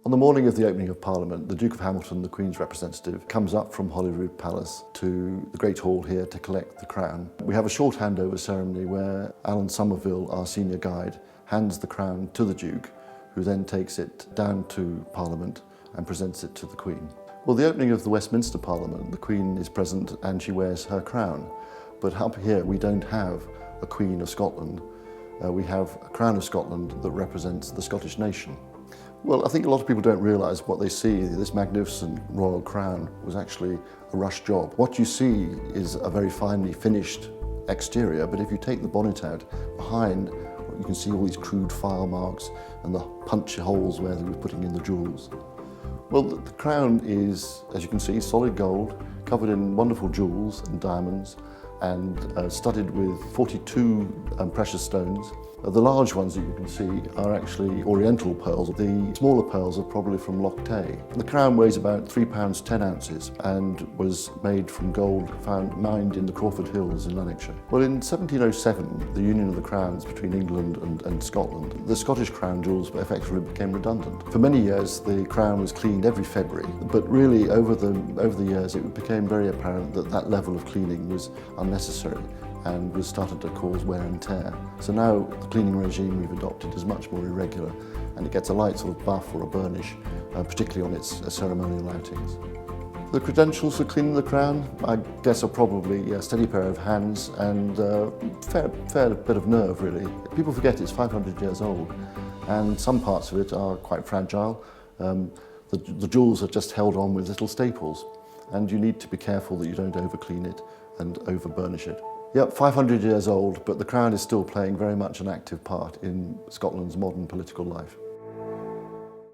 On the morning of the opening of Parliament, the Duke of Hamilton, the Queen's representative, comes up from Holyrood Palace to the Great Hall here to collect the crown. We have a short handover ceremony where Alan Somerville, our senior guide, hands the crown to the Duke, who then takes it down to Parliament and presents it to the Queen. Well, the opening of the Westminster Parliament, the Queen is present and she wears her crown. But up here we don't have a Queen of Scotland. We have a crown of Scotland that represents the Scottish nation. Well, I think a lot of people don't realise what they see. This magnificent royal crown was actually a rush job. What you see is a very finely finished exterior, but if you take the bonnet out, behind you can see all these crude file marks and the punchy holes where they were putting in the jewels. Well, the crown is, as you can see, solid gold, covered in wonderful jewels and diamonds, and studded with 42 precious stones. The large ones that you can see are actually Oriental pearls. The smaller pearls are probably from Loch Tay. The crown weighs about 3 pounds 10 ounces and was made from gold mined in the Crawford Hills in Lanarkshire. Well, in 1707, the union of the crowns between England and Scotland, the Scottish crown jewels effectively became redundant. For many years, the crown was cleaned every February, but really over the years, it became very apparent that that level of cleaning was unnecessary and was started to cause wear and tear. So now the cleaning regime we've adopted is much more irregular and it gets a light sort of buff or a burnish, particularly on its ceremonial outings. The credentials for cleaning the crown, I guess, are probably a steady pair of hands and a fair bit of nerve, really. People forget it's 500 years old and some parts of it are quite fragile. The jewels are just held on with little staples and you need to be careful that you don't over-clean it and over-burnish it. Yep, 500 years old, but the crown is still playing very much an active part in Scotland's modern political life.